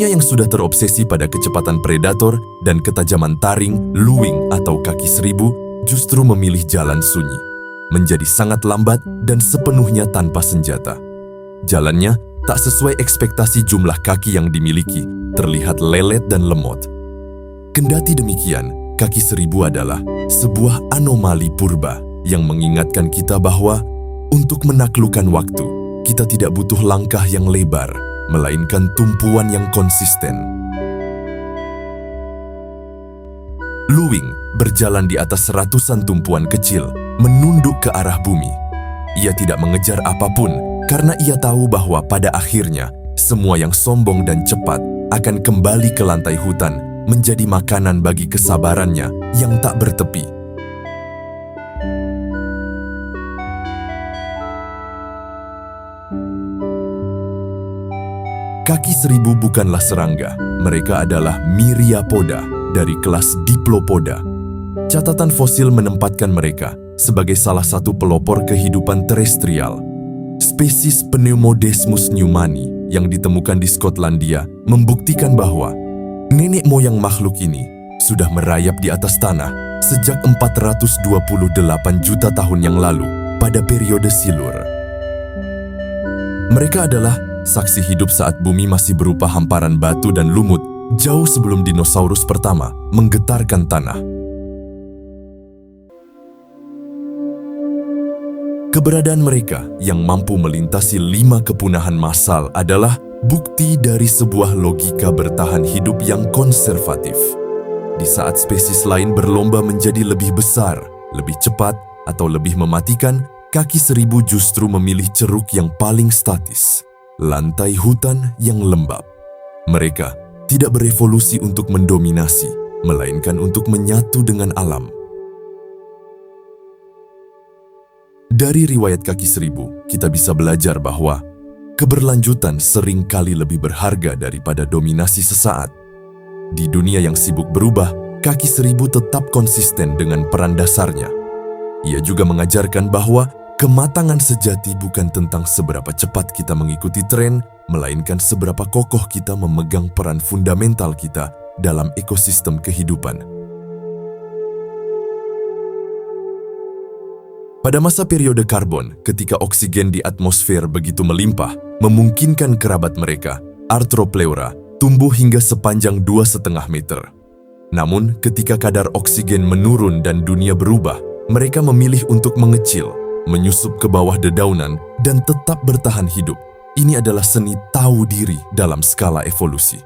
dunia yang sudah terobsesi pada kecepatan predator dan ketajaman taring, luwing atau kaki seribu justru memilih jalan sunyi, menjadi sangat lambat dan sepenuhnya tanpa senjata. Jalannya tak sesuai ekspektasi jumlah kaki yang dimiliki, terlihat lelet dan lemot. Kendati demikian, kaki seribu adalah sebuah anomali purba yang mengingatkan kita bahwa untuk menaklukkan waktu, kita tidak butuh langkah yang lebar, melainkan tumpuan yang konsisten. Luwing berjalan di atas ratusan tumpuan kecil, menunduk ke arah bumi. Ia tidak mengejar apapun karena ia tahu bahwa pada akhirnya semua yang sombong dan cepat akan kembali ke lantai hutan, menjadi makanan bagi kesabarannya yang tak bertepi. Kaki seribu bukanlah serangga, mereka adalah Myriapoda dari kelas Diplopoda. Catatan fosil menempatkan mereka sebagai salah satu pelopor kehidupan terestrial. Spesies Pneumodesmus newmani yang ditemukan di Skotlandia membuktikan bahwa nenek moyang makhluk ini sudah merayap di atas tanah sejak 428 juta tahun yang lalu pada periode Silur. Mereka adalah saksi hidup saat bumi masih berupa hamparan batu dan lumut, jauh sebelum dinosaurus pertama menggetarkan tanah. Keberadaan mereka yang mampu melintasi 5 kepunahan massal adalah bukti dari sebuah logika bertahan hidup yang konservatif. Di saat spesies lain berlomba menjadi lebih besar, lebih cepat, atau lebih mematikan, kaki seribu justru memilih ceruk yang paling statis. Lantai hutan yang lembab. Mereka tidak berevolusi untuk mendominasi, melainkan untuk menyatu dengan alam. Dari riwayat kaki seribu, kita bisa belajar bahwa keberlanjutan sering kali lebih berharga daripada dominasi sesaat. Di dunia yang sibuk berubah, kaki seribu tetap konsisten dengan peran dasarnya. Ia juga mengajarkan bahwa kematangan sejati bukan tentang seberapa cepat kita mengikuti tren, melainkan seberapa kokoh kita memegang peran fundamental kita dalam ekosistem kehidupan. Pada masa periode karbon, ketika oksigen di atmosfer begitu melimpah, memungkinkan kerabat mereka, Arthropleura, tumbuh hingga sepanjang 2,5 meter. Namun, ketika kadar oksigen menurun dan dunia berubah, mereka memilih untuk mengecil, menyusup ke bawah dedaunan, dan tetap bertahan hidup. Ini adalah seni tahu diri dalam skala evolusi.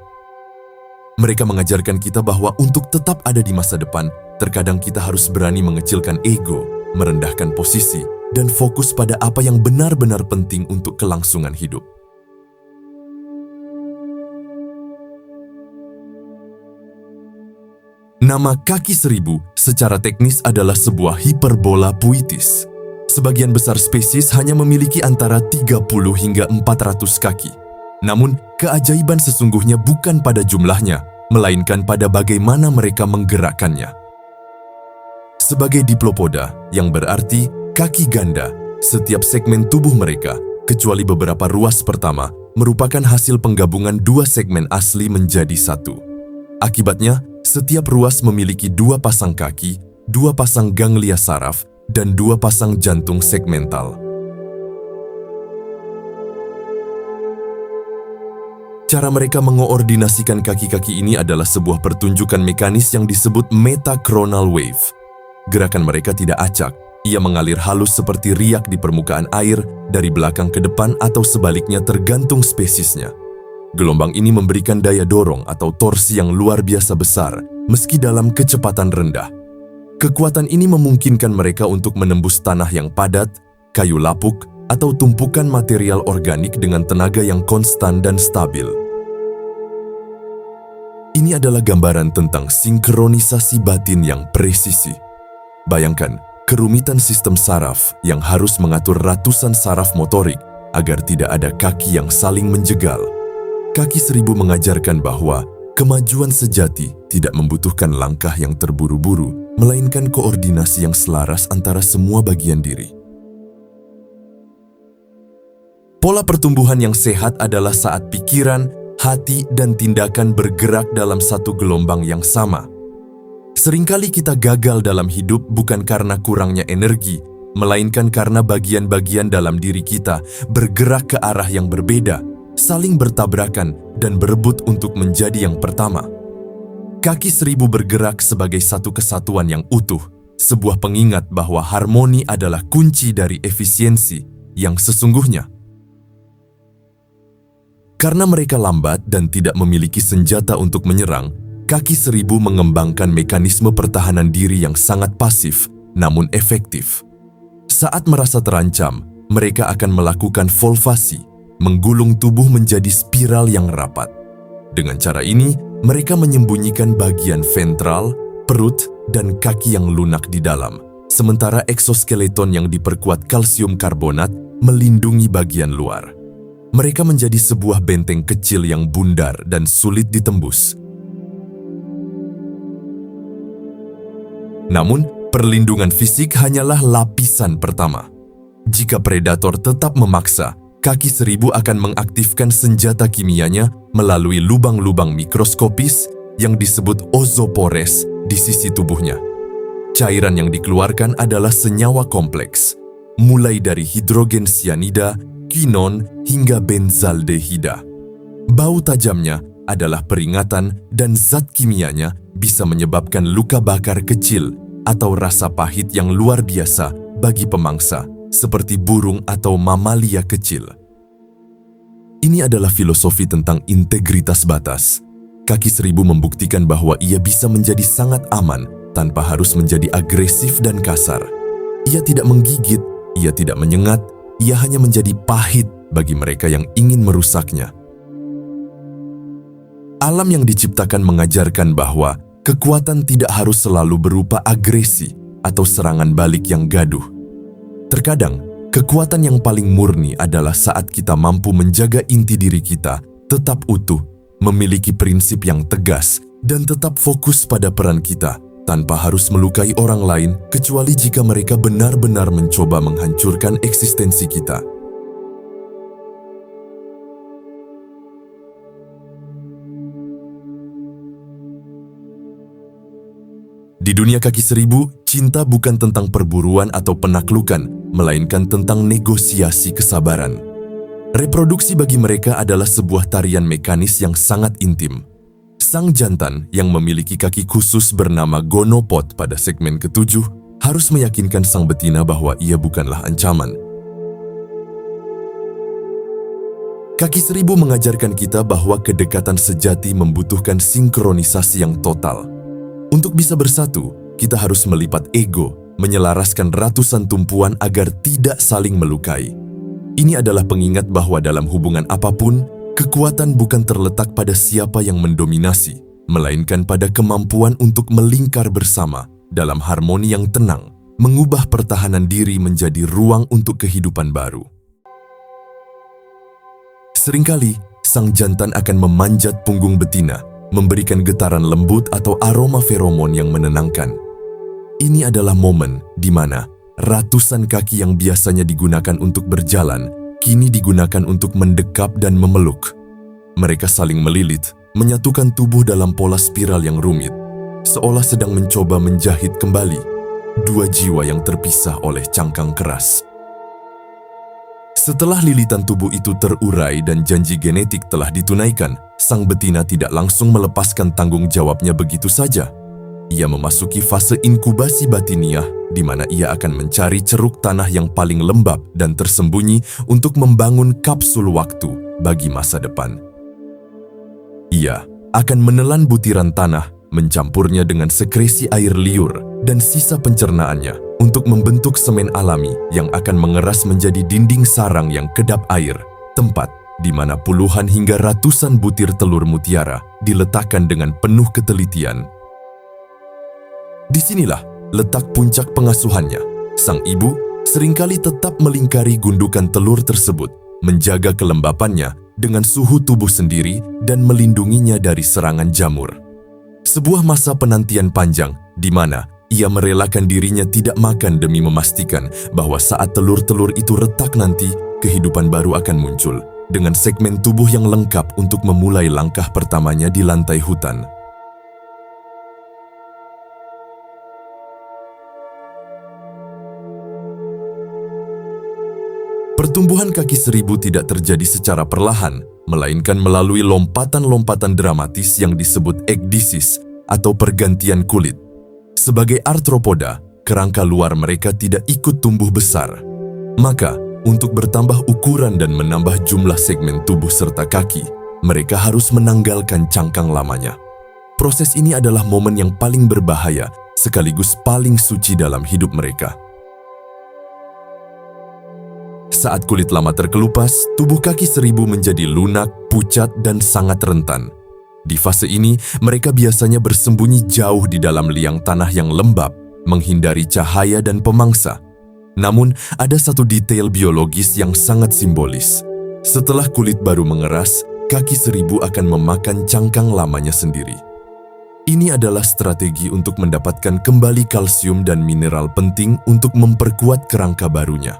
Mereka mengajarkan kita bahwa untuk tetap ada di masa depan, terkadang kita harus berani mengecilkan ego, merendahkan posisi, dan fokus pada apa yang benar-benar penting untuk kelangsungan hidup. Nama kaki seribu secara teknis adalah sebuah hiperbola puitis. Sebagian besar spesies hanya memiliki antara 30 hingga 400 kaki. Namun, keajaiban sesungguhnya bukan pada jumlahnya, melainkan pada bagaimana mereka menggerakkannya. Sebagai diplopoda, yang berarti kaki ganda, setiap segmen tubuh mereka, kecuali beberapa ruas pertama, merupakan hasil penggabungan 2 segmen asli menjadi satu. Akibatnya, setiap ruas memiliki 2 pasang kaki, 2 pasang ganglia saraf, dan 2 pasang jantung segmental. Cara mereka mengoordinasikan kaki-kaki ini adalah sebuah pertunjukan mekanis yang disebut metachronal wave. Gerakan mereka tidak acak, ia mengalir halus seperti riak di permukaan air, dari belakang ke depan atau sebaliknya tergantung spesiesnya. Gelombang ini memberikan daya dorong atau torsi yang luar biasa besar, meski dalam kecepatan rendah. Kekuatan ini memungkinkan mereka untuk menembus tanah yang padat, kayu lapuk, atau tumpukan material organik dengan tenaga yang konstan dan stabil. Ini adalah gambaran tentang sinkronisasi batin yang presisi. Bayangkan, kerumitan sistem saraf yang harus mengatur ratusan saraf motorik agar tidak ada kaki yang saling menjegal. Kaki seribu mengajarkan bahwa kemajuan sejati tidak membutuhkan langkah yang terburu-buru, melainkan koordinasi yang selaras antara semua bagian diri. Pola pertumbuhan yang sehat adalah saat pikiran, hati, dan tindakan bergerak dalam satu gelombang yang sama. Seringkali kita gagal dalam hidup bukan karena kurangnya energi, melainkan karena bagian-bagian dalam diri kita bergerak ke arah yang berbeda, saling bertabrakan, dan berebut untuk menjadi yang pertama. Kaki seribu bergerak sebagai satu kesatuan yang utuh, sebuah pengingat bahwa harmoni adalah kunci dari efisiensi yang sesungguhnya. Karena mereka lambat dan tidak memiliki senjata untuk menyerang, kaki seribu mengembangkan mekanisme pertahanan diri yang sangat pasif, namun efektif. Saat merasa terancam, mereka akan melakukan volvasi, menggulung tubuh menjadi spiral yang rapat. Dengan cara ini, mereka menyembunyikan bagian ventral, perut, dan kaki yang lunak di dalam, sementara eksoskeleton yang diperkuat kalsium karbonat melindungi bagian luar. Mereka menjadi sebuah benteng kecil yang bundar dan sulit ditembus. Namun, perlindungan fisik hanyalah lapisan pertama. Jika predator tetap memaksa, kaki seribu akan mengaktifkan senjata kimianya melalui lubang-lubang mikroskopis yang disebut ozopores di sisi tubuhnya. Cairan yang dikeluarkan adalah senyawa kompleks, mulai dari hidrogen sianida, kinon, hingga benzaldehida. Bau tajamnya adalah peringatan dan zat kimianya bisa menyebabkan luka bakar kecil atau rasa pahit yang luar biasa bagi pemangsa, seperti burung atau mamalia kecil. Ini adalah filosofi tentang integritas batas. Kaki seribu membuktikan bahwa ia bisa menjadi sangat aman tanpa harus menjadi agresif dan kasar. Ia tidak menggigit, ia tidak menyengat, ia hanya menjadi pahit bagi mereka yang ingin merusaknya. Alam yang diciptakan mengajarkan bahwa kekuatan tidak harus selalu berupa agresi atau serangan balik yang gaduh. Terkadang, kekuatan yang paling murni adalah saat kita mampu menjaga inti diri kita tetap utuh, memiliki prinsip yang tegas, dan tetap fokus pada peran kita tanpa harus melukai orang lain kecuali jika mereka benar-benar mencoba menghancurkan eksistensi kita. Di dunia kaki seribu, cinta bukan tentang perburuan atau penaklukan, melainkan tentang negosiasi kesabaran. Reproduksi bagi mereka adalah sebuah tarian mekanis yang sangat intim. Sang jantan yang memiliki kaki khusus bernama gonopod pada segmen ke-7 harus meyakinkan sang betina bahwa ia bukanlah ancaman. Kaki seribu mengajarkan kita bahwa kedekatan sejati membutuhkan sinkronisasi yang total. Untuk bisa bersatu, kita harus melipat ego, menyelaraskan ratusan tumpuan agar tidak saling melukai. Ini adalah pengingat bahwa dalam hubungan apapun, kekuatan bukan terletak pada siapa yang mendominasi, melainkan pada kemampuan untuk melingkar bersama dalam harmoni yang tenang, mengubah pertahanan diri menjadi ruang untuk kehidupan baru. Seringkali, sang jantan akan memanjat punggung betina, memberikan getaran lembut atau aroma feromon yang menenangkan. Ini adalah momen di mana ratusan kaki yang biasanya digunakan untuk berjalan, kini digunakan untuk mendekap dan memeluk. Mereka saling melilit, menyatukan tubuh dalam pola spiral yang rumit, seolah sedang mencoba menjahit kembali dua jiwa yang terpisah oleh cangkang keras. Setelah lilitan tubuh itu terurai dan janji genetik telah ditunaikan, sang betina tidak langsung melepaskan tanggung jawabnya begitu saja. Ia memasuki fase inkubasi batiniah, di mana ia akan mencari ceruk tanah yang paling lembab dan tersembunyi untuk membangun kapsul waktu bagi masa depan. Ia akan menelan butiran tanah, mencampurnya dengan sekresi air liur dan sisa pencernaannya untuk membentuk semen alami yang akan mengeras menjadi dinding sarang yang kedap air, tempat di mana puluhan hingga ratusan butir telur mutiara diletakkan dengan penuh ketelitian. Disinilah letak puncak pengasuhannya. Sang ibu seringkali tetap melingkari gundukan telur tersebut, menjaga kelembapannya dengan suhu tubuh sendiri dan melindunginya dari serangan jamur. Sebuah masa penantian panjang di mana ia merelakan dirinya tidak makan demi memastikan bahwa saat telur-telur itu retak nanti, kehidupan baru akan muncul, dengan segmen tubuh yang lengkap untuk memulai langkah pertamanya di lantai hutan. Pertumbuhan kaki seribu tidak terjadi secara perlahan, melainkan melalui lompatan-lompatan dramatis yang disebut ekdisis atau pergantian kulit. Sebagai arthropoda, kerangka luar mereka tidak ikut tumbuh besar. Maka, untuk bertambah ukuran dan menambah jumlah segmen tubuh serta kaki, mereka harus menanggalkan cangkang lamanya. Proses ini adalah momen yang paling berbahaya, sekaligus paling suci dalam hidup mereka. Saat kulit lama terkelupas, tubuh kaki seribu menjadi lunak, pucat, dan sangat rentan. Di fase ini, mereka biasanya bersembunyi jauh di dalam liang tanah yang lembab, menghindari cahaya dan pemangsa. Namun, ada satu detail biologis yang sangat simbolis. Setelah kulit baru mengeras, kaki seribu akan memakan cangkang lamanya sendiri. Ini adalah strategi untuk mendapatkan kembali kalsium dan mineral penting untuk memperkuat kerangka barunya.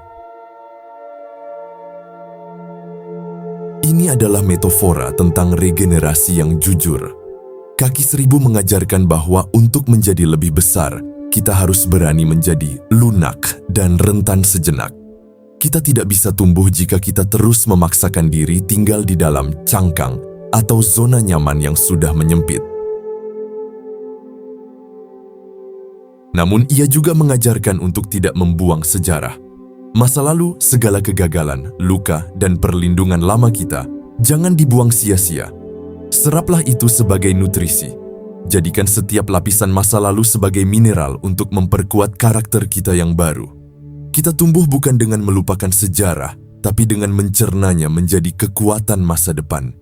Ini adalah metafora tentang regenerasi yang jujur. Kaki seribu mengajarkan bahwa untuk menjadi lebih besar, kita harus berani menjadi lunak dan rentan sejenak. Kita tidak bisa tumbuh jika kita terus memaksakan diri tinggal di dalam cangkang atau zona nyaman yang sudah menyempit. Namun, ia juga mengajarkan untuk tidak membuang sejarah. Masa lalu, segala kegagalan, luka, dan perlindungan lama kita, jangan dibuang sia-sia. Seraplah itu sebagai nutrisi. Jadikan setiap lapisan masa lalu sebagai mineral untuk memperkuat karakter kita yang baru. Kita tumbuh bukan dengan melupakan sejarah, tapi dengan mencernanya menjadi kekuatan masa depan.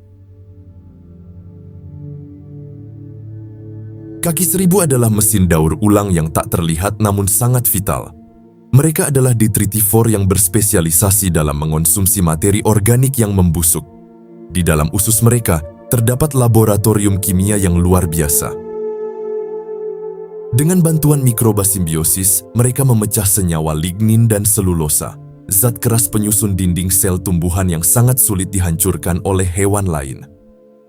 Kaki seribu adalah mesin daur ulang yang tak terlihat namun sangat vital. Mereka adalah detritivore yang berspesialisasi dalam mengonsumsi materi organik yang membusuk. Di dalam usus mereka, terdapat laboratorium kimia yang luar biasa. Dengan bantuan mikroba simbiosis, mereka memecah senyawa lignin dan selulosa, zat keras penyusun dinding sel tumbuhan yang sangat sulit dihancurkan oleh hewan lain.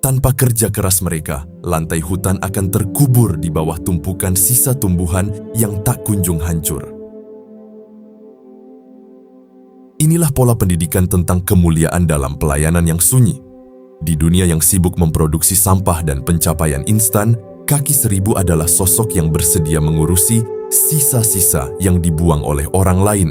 Tanpa kerja keras mereka, lantai hutan akan terkubur di bawah tumpukan sisa tumbuhan yang tak kunjung hancur. Inilah pola pendidikan tentang kemuliaan dalam pelayanan yang sunyi. Di dunia yang sibuk memproduksi sampah dan pencapaian instan, kaki seribu adalah sosok yang bersedia mengurusi sisa-sisa yang dibuang oleh orang lain.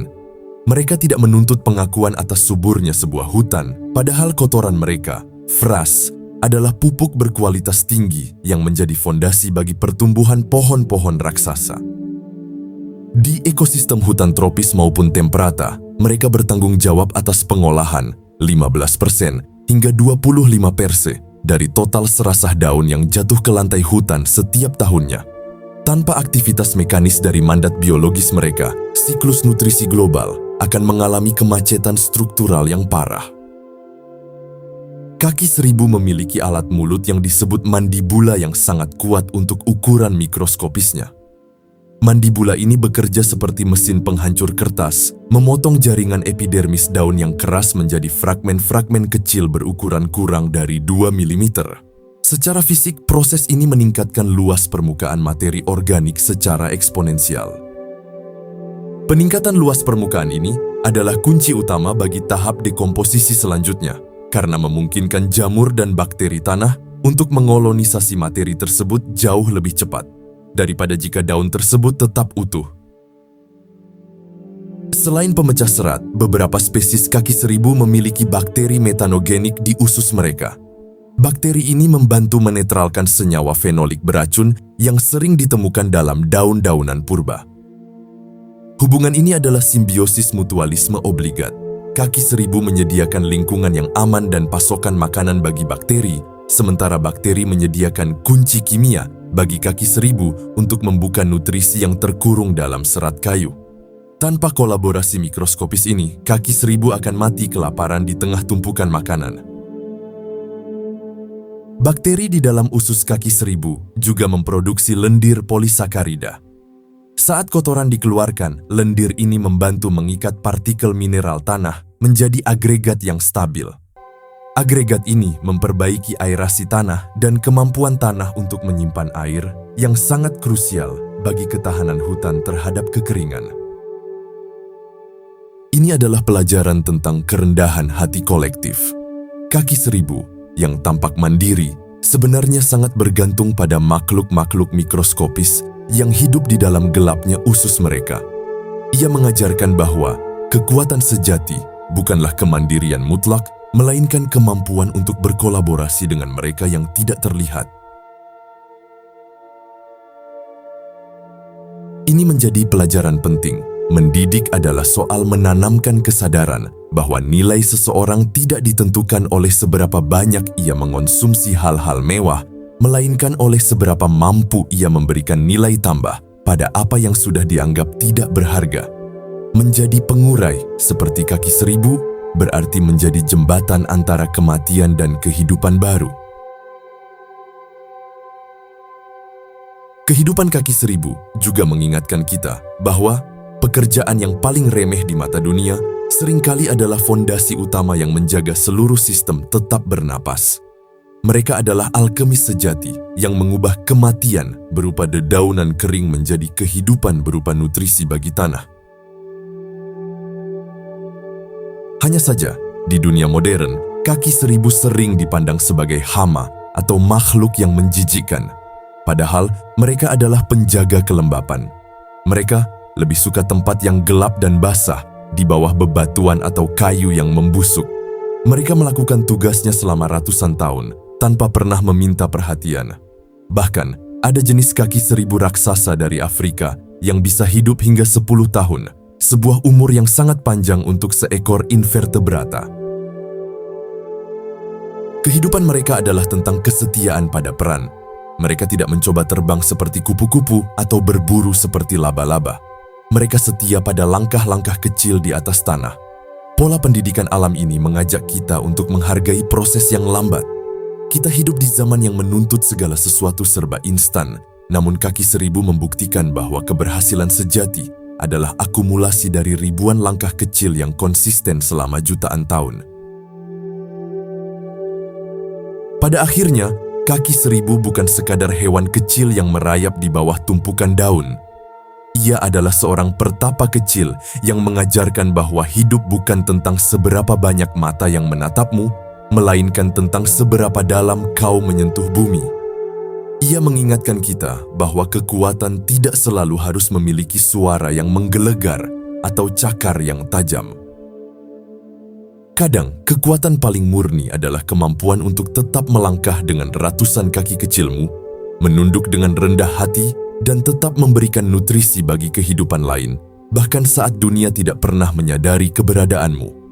Mereka tidak menuntut pengakuan atas suburnya sebuah hutan, padahal kotoran mereka, fras, adalah pupuk berkualitas tinggi yang menjadi fondasi bagi pertumbuhan pohon-pohon raksasa. Di ekosistem hutan tropis maupun temperata, mereka bertanggung jawab atas pengolahan 15% hingga 25% dari total serasah daun yang jatuh ke lantai hutan setiap tahunnya. Tanpa aktivitas mekanis dari mandat biologis mereka, siklus nutrisi global akan mengalami kemacetan struktural yang parah. Kaki seribu memiliki alat mulut yang disebut mandibula yang sangat kuat untuk ukuran mikroskopisnya. Mandibula ini bekerja seperti mesin penghancur kertas, memotong jaringan epidermis daun yang keras menjadi fragmen-fragmen kecil berukuran kurang dari 2 mm. Secara fisik, proses ini meningkatkan luas permukaan materi organik secara eksponensial. Peningkatan luas permukaan ini adalah kunci utama bagi tahap dekomposisi selanjutnya, karena memungkinkan jamur dan bakteri tanah untuk mengolonisasi materi tersebut jauh lebih cepat daripada jika daun tersebut tetap utuh. Selain pemecah serat, beberapa spesies kaki seribu memiliki bakteri metanogenik di usus mereka. Bakteri ini membantu menetralkan senyawa fenolik beracun yang sering ditemukan dalam daun-daunan purba. Hubungan ini adalah simbiosis mutualisme obligat. Kaki seribu menyediakan lingkungan yang aman dan pasokan makanan bagi bakteri, sementara bakteri menyediakan kunci kimia bagi kaki seribu untuk membuka nutrisi yang terkurung dalam serat kayu. Tanpa kolaborasi mikroskopis ini, kaki seribu akan mati kelaparan di tengah tumpukan makanan. Bakteri di dalam usus kaki seribu juga memproduksi lendir polisakarida. Saat kotoran dikeluarkan, lendir ini membantu mengikat partikel mineral tanah menjadi agregat yang stabil. Agregat ini memperbaiki aerasi tanah dan kemampuan tanah untuk menyimpan air yang sangat krusial bagi ketahanan hutan terhadap kekeringan. Ini adalah pelajaran tentang kerendahan hati kolektif. Kaki seribu yang tampak mandiri sebenarnya sangat bergantung pada makhluk-makhluk mikroskopis yang hidup di dalam gelapnya usus mereka. Ia mengajarkan bahwa kekuatan sejati bukanlah kemandirian mutlak, melainkan kemampuan untuk berkolaborasi dengan mereka yang tidak terlihat. Ini menjadi pelajaran penting. Mendidik adalah soal menanamkan kesadaran bahwa nilai seseorang tidak ditentukan oleh seberapa banyak ia mengonsumsi hal-hal mewah, melainkan oleh seberapa mampu ia memberikan nilai tambah pada apa yang sudah dianggap tidak berharga. Menjadi pengurai seperti kaki seribu berarti menjadi jembatan antara kematian dan kehidupan baru. Kehidupan kaki seribu juga mengingatkan kita bahwa pekerjaan yang paling remeh di mata dunia seringkali adalah fondasi utama yang menjaga seluruh sistem tetap bernapas. Mereka adalah alkemis sejati yang mengubah kematian berupa dedaunan kering menjadi kehidupan berupa nutrisi bagi tanah. Hanya saja, di dunia modern, kaki seribu sering dipandang sebagai hama atau makhluk yang menjijikkan. Padahal, mereka adalah penjaga kelembapan. Mereka lebih suka tempat yang gelap dan basah, di bawah bebatuan atau kayu yang membusuk. Mereka melakukan tugasnya selama ratusan tahun, tanpa pernah meminta perhatian. Bahkan, ada jenis kaki seribu raksasa dari Afrika yang bisa hidup hingga 10 tahun, sebuah umur yang sangat panjang untuk seekor invertebrata. Kehidupan mereka adalah tentang kesetiaan pada peran. Mereka tidak mencoba terbang seperti kupu-kupu atau berburu seperti laba-laba. Mereka setia pada langkah-langkah kecil di atas tanah. Pola pendidikan alam ini mengajak kita untuk menghargai proses yang lambat. Kita hidup di zaman yang menuntut segala sesuatu serba instan, namun kaki seribu membuktikan bahwa keberhasilan sejati adalah akumulasi dari ribuan langkah kecil yang konsisten selama jutaan tahun. Pada akhirnya, kaki seribu bukan sekadar hewan kecil yang merayap di bawah tumpukan daun. Ia adalah seorang pertapa kecil yang mengajarkan bahwa hidup bukan tentang seberapa banyak mata yang menatapmu, melainkan tentang seberapa dalam kau menyentuh bumi. Ia mengingatkan kita bahwa kekuatan tidak selalu harus memiliki suara yang menggelegar atau cakar yang tajam. Kadang, kekuatan paling murni adalah kemampuan untuk tetap melangkah dengan ratusan kaki kecilmu, menunduk dengan rendah hati, dan tetap memberikan nutrisi bagi kehidupan lain, bahkan saat dunia tidak pernah menyadari keberadaanmu.